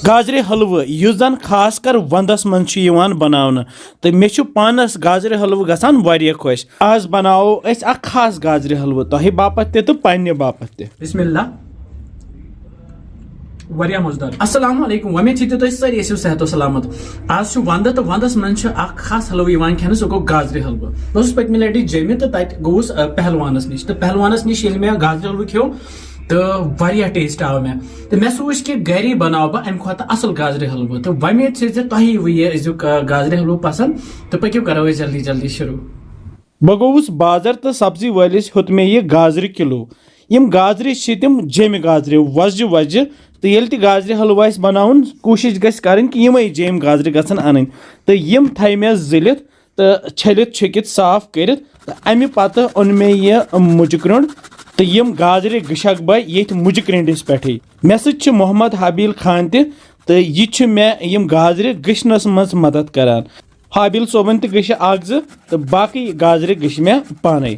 गाजर हलवा यु जन खास कर वंदस मन बनावन तो मे पानस गाजर हलवा गसान वारिया खुश आज बनाओ अस अ खास गाजर हलवा तोहे बापत ते तो पन्ने बापत ते बिस्मिल्लाह वारिया मजेदार अस्सलाम वालेकुम उम्मीद थी तो सारी ऐसे सेहत सलामत आज वंद तो वंदस मन खास हलवा यवान खेन सो गो गाजर हलवा बस पत्मे लटि जमे तो तत गोस पहलवानस निश तो पहलवानस निश ये मे गाजर हलवा खो तो वारिया टेस्ट आव मे तो मे सोच कि गरी बनाव बह अम खुद असल गाजर हलवा तो वमेद तुह यह गाजर हलवा पसंद तो पक्यो करो जल्दी जल्दी शुरू बह गोस बाजार तो सब्जी वालिस होत मे यह गाजर किलो यम गाजर तम जम गाजर वजह वजह तो ये गाजर हलवा बनावन कोशिश गस करें कि यमे जम गाजर गसन अन तो यम थे मे जिलित तो छलित छकित साफ कर अमि पत ओन मे यह मुजक्रोंड तो यम गाजर गशक बह ये मुजक्रेंडिस पे मे सत मोहम्मद हाबिल खान तो यह मे यम गाजर गशनस मज मदद करान हाबिल सोबन तो गश अख तो बाकी गाजर गश मे पाने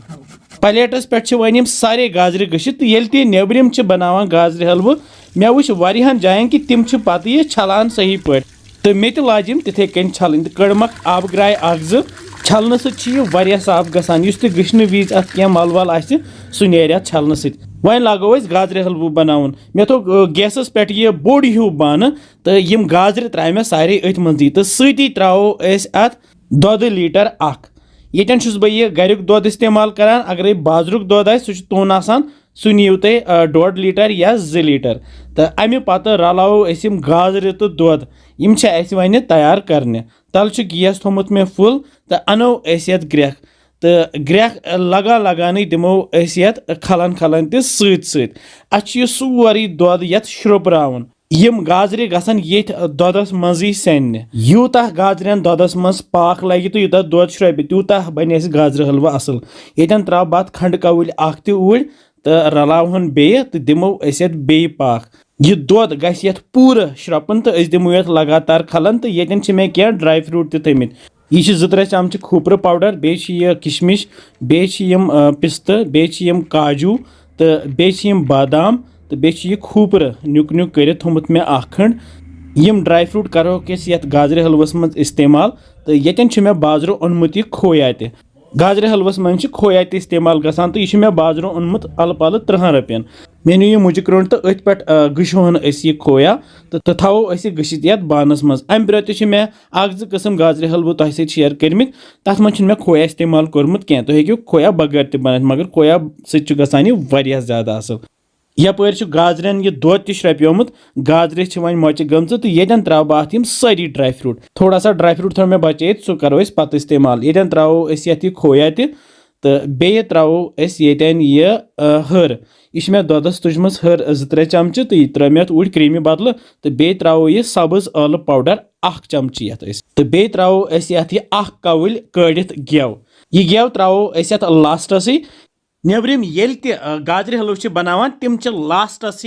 प्लेटस पे वन सारे गाजर गशित तो ये ते नेबरिम बनावान गाजर हलवा मे वुच वारियाहन जायन कि तिम पत यह छलान सही पे तो मे ते लाजिम तिथे कन छलन तो कड़मक आब ग्राय अख छलने सह साफ गसान इस गशन विज अत क्या मल वल आसि सह नेर छलने सह वन लागो गाजर हलवा बनावन मे थो गैसस पे यह बोड़ हूँ बान तो यम गाजर त्रा मे सारे अथ मजी तो सती त्रो अत दोद लीटर अख येन बह यह गरुक दोद इस्तेमाल करान अगर बाजरुक दोद सह तोन आसान सह नीव तुम 1.5 लीटर या 2 लीटर तो अमि पत रलावो यम गाजर तो दोद यम वन तैयार करने तल गैस थोमुत मे फुल तो अनो ये ग्रेख तो ग्रेख लगा लगान दिमो खलन खलन ते सत सोरी दोद ये श्रोपरावन यम गाजर गसन ये दोदस मजी सेन यूता गाजरन दोदस मज पाक लगे तो यूता दोद श्रोप तूता बन गाजर हलवा असल ये त्रा बत खंड कवुल अख तूर तो रलावन बे तो दिमो बे पाक यह दोद गस पूरा श्रपन तो दिमो ये लगातार खलन तो ये मे क्या ड्राई फ्रूट तमित यह 2-3 चमच खोपर पाउडर बे किशमिश बे पिस्त बे काजू तो बे बादाम तो बे खोपर नुक नुक कर थोमुत मे खंड यम ड्राई फ्रूट करो किस गाजर हलवस मज इस्तेमाल तो ये मे बाजरो ओनमुत यह खोया ते गाजर हलवस मज खोया ते इस्तेमाल गसान तो यह मे बाजरो ओनमुत अल पल 30 रपियन मे नी मुजक्रोंड तो अथ पे गशोन यह खोया तो थवो गशित ये बानस मज अम ब्र मे 1-2 किस्म गाजर हलवा तह सत शेयर कर्मित तथ मे मे खोया इस्तेमाल कोर्मुत कह तो हेक्यो खोया बगैर ते बन मगर खोया सत गसान यह वारिया ज्यादा असल यपर गाजरन यह दोद तह श्रप्योमुत गाजर वन मोच गमच तो ये त्रो बह यम सारी ड्राई फ्रूट थोड़ा सा ड्राई फ्रूट थो मे बचे सह करो पत इस्तेमाल ये त्रो ये खोया तो बे त्रो यह हर यह मे दोदस तुजम हर 2-3 चमच तो यह त्रो मे ऊट क्रीमी बदल तो बे त्रो यह सब्ज ٲलہٕ पाउडर 1 चमच ये तो बे त्रो यह 1 कवुल कड़ित गेव यह गेव त्रो लास्टस नेबरिम येल ते गाजर हलवा बनावान तिम लास्टस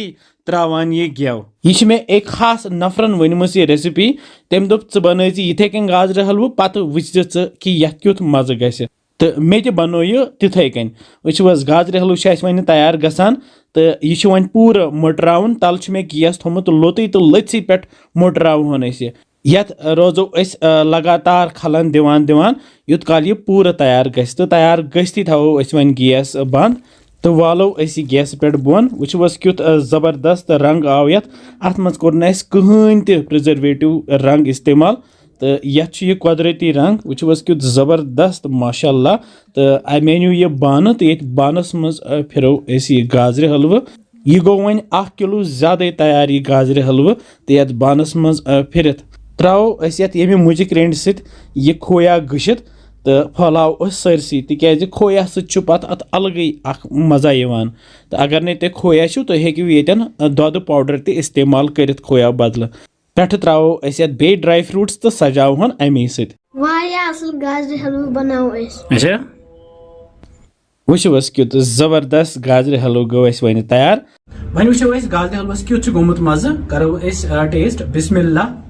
त्रावान यह गेव यह मे एक खास नफरन वनमस यह रेसिपी तम दोप बन इथे कन गाजर हलवा पत वुच कि यह क्युत मज गस तो मे ते बनो यह तिथे कन वस गाजर हलवा वन तैयार गसान तो यह वन पूरा मुटरावन तल मे गैस थोमुत लोतई तो लथसी पे मुटरावन यथ रोजो लगातार खलन दिवान दिवान युत काल यह पूरा तैयार गस तो तैयार गस्ती थवो वन गैस बंद तो वालो गैस पे बोन वस क्युत जबरदस्त रंग आव अत मज कोर कहन ते प्रिजर्वेटिव रंग इस्तेमाल तो यह कुदरती रंग वस क्युत जबरदस्त माशाल्लाह तो मे न्यू यह बान तो ये बानस मज फिरो यह गाजर हलवा यह गो वन 1 किलो ज्यादा तैयार यह गाजर हलवा तो ये बानस मज फिर त्रो ये मुजिक रेंड सत यह खोया गशित तो फलाव सरसी तिक खोया सत अत अलगै मजा यवान तो अगर ने ते खोया तो हेक्यू येतन दोद पाउडर ते इस्तेमाल करित खोया बदल पे त्रो बे ड्राई फ्रूट्स तो सजावन अमे सत वस क्युत जबरदस्त गाजर हलवा गो वन तैयार वन वो गाजर हलवस क्युत गोमुत मज करो टेस्ट बिस्मिल्लाह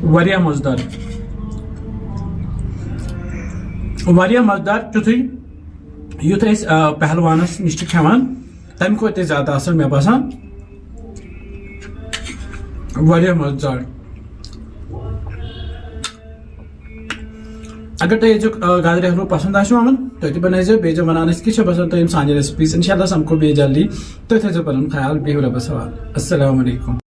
वारिया मजेदार वारिया मजेदार तुथु युथ पहलवानस निश खेवान तम खोत ज्यादा असल मे बसान वारिया मजेदार। अगर तुम गाजर हलवा पसंद आन तो बनाइजो बे बनाने कि पसंद तो सान रेसिपीज इंशाल्लाह समको बे जल्दी तो थो पन ख्याल बिहु रब्बस हवाल। अस्सलाम वालेकुम।